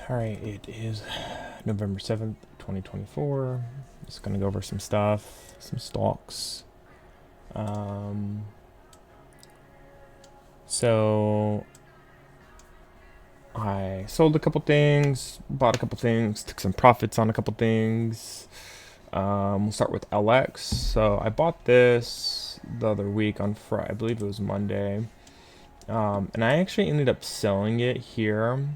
All right, it is November 7th, 2024. Just gonna go over some stuff, some stocks. Um, so I sold a couple things, bought a couple things, took some profits on a couple things. We'll start with LX. So I bought this the other week on Friday, I believe it was Monday. And I actually ended up selling it here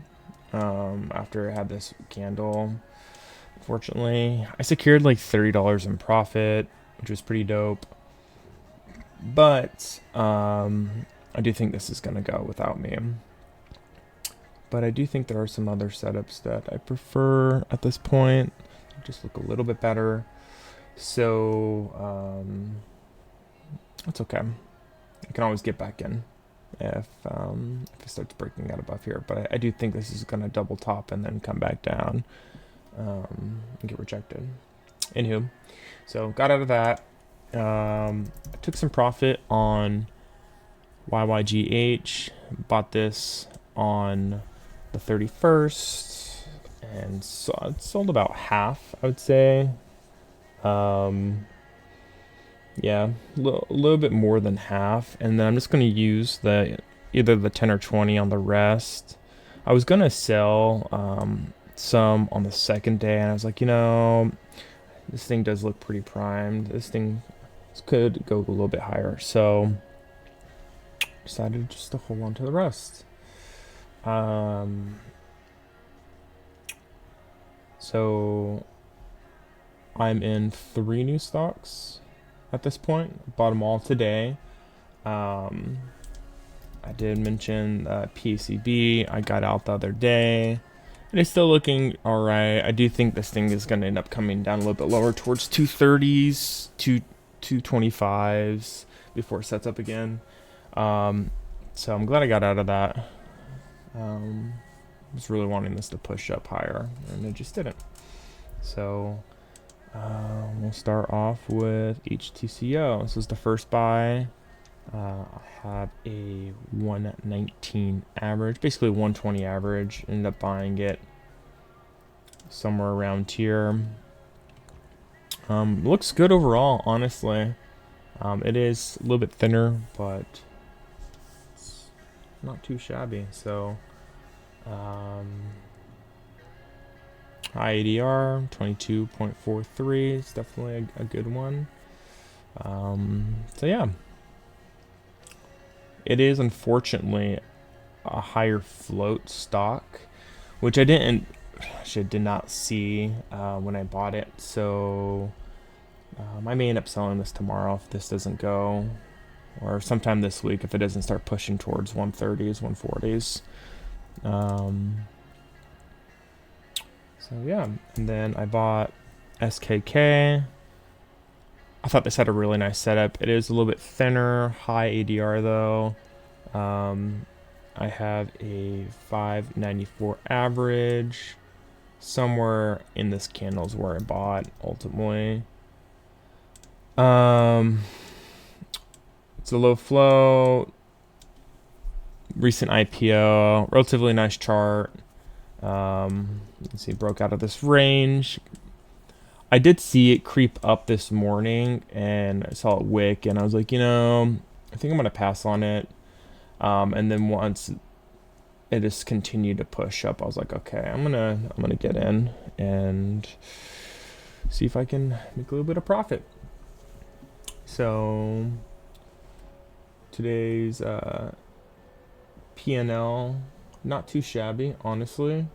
after I had this candle. Fortunately, I secured like $30 in profit, which was pretty dope. But I do think this is gonna go without me. But I do think there are some other setups that I prefer at this point. Just look a little bit better. So that's okay. I can always get back in if it starts breaking out above here. But I do think this is gonna double top and then come back down and get rejected. Anywho, so got out of that. I took some profit on YYGH. Bought this on the 31st, and so it sold about half, I would say. Yeah, a little bit more than half, and then I'm just gonna use either the 10 or 20 on the rest. I was gonna sell some on the second day, and I was like, this thing does look pretty primed. This thing could go a little bit higher, so decided just to hold on to the rest. So I'm in 3 new stocks at this point. Bought them all today. I did mention PCB. I got out the other day. And it's still looking alright. I do think this thing is going to end up coming down a little bit lower towards 230s, 225s before it sets up again. So I'm glad I got out of that. I was really wanting this to push up higher, and it just didn't. So we'll start off with HTCO. This is the first buy. I have a 119 average, basically 120 average. Ended up buying it somewhere around here. Looks good overall, honestly. It is a little bit thinner, but it's not too shabby. So high ADR 22.43 is definitely a good one. So yeah, it is unfortunately a higher float stock, which I did not see when I bought it. So I may end up selling this tomorrow if this doesn't go, or sometime this week if it doesn't start pushing towards 130s, 140s. So yeah, and then I bought SKK. I thought this had a really nice setup. It is a little bit thinner, high ADR though. I have a 594 average. Somewhere in this candle is where I bought ultimately. It's a low flow, recent IPO, relatively nice chart. You can see it broke out of this range. I did see it creep up this morning, and I saw it wick, and I was like, I think I'm gonna pass on it. And then once it just continued to push up, I was like, okay, I'm gonna get in and see if I can make a little bit of profit. So today's P&L, not too shabby, honestly.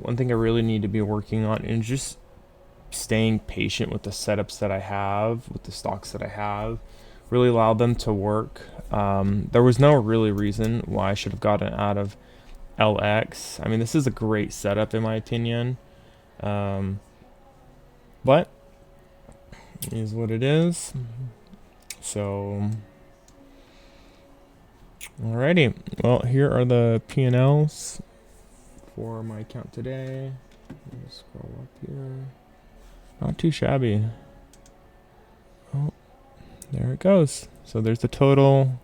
One thing I really need to be working on is just staying patient with the setups that I have, with the stocks that I have. Really allow them to work. There was no really reason why I should have gotten out of LX. I mean, this is a great setup in my opinion. But it is what it is. So alrighty. Well, here are the P&Ls for my account today. Let me scroll up here. Not too shabby. Oh, there it goes. So there's the total.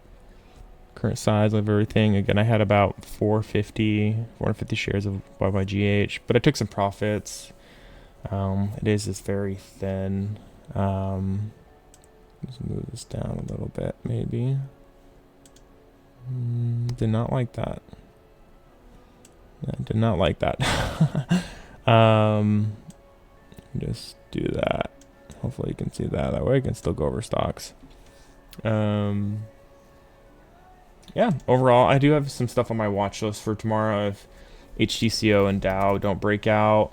current size of everything. Again, I had about 450 shares of YYGH, but I took some profits. It is just very thin. Let's move this down a little bit, maybe. Did not like that. I did not like that. Just do that. Hopefully you can see that. That way I can still go over stocks. Yeah, overall, I do have some stuff on my watch list for tomorrow if HTCO and Dow don't break out.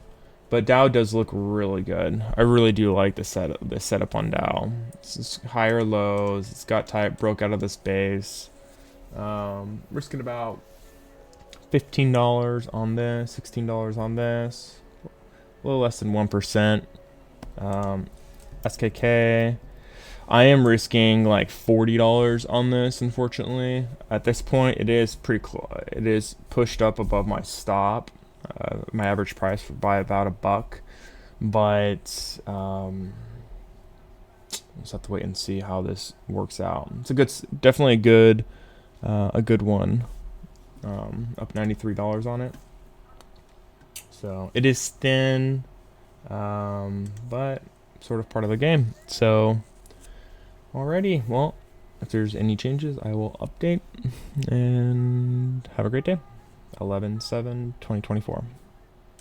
But Dow does look really good. I really do like the setup on Dow. It's just higher lows. It's got broke out of this base. Risking about $15 on this, $16 on this. A little less than 1%. SKK. I am risking like $40 on this, unfortunately. At this point, it is pretty close. It is pushed up above my stop, my average price by about $1. But just have to wait and see how this works out. It's definitely a good one. Up $93 on it. So it is thin, but sort of part of the game. So. Alrighty, well, if there's any changes, I will update, and have a great day. 11/7/2024.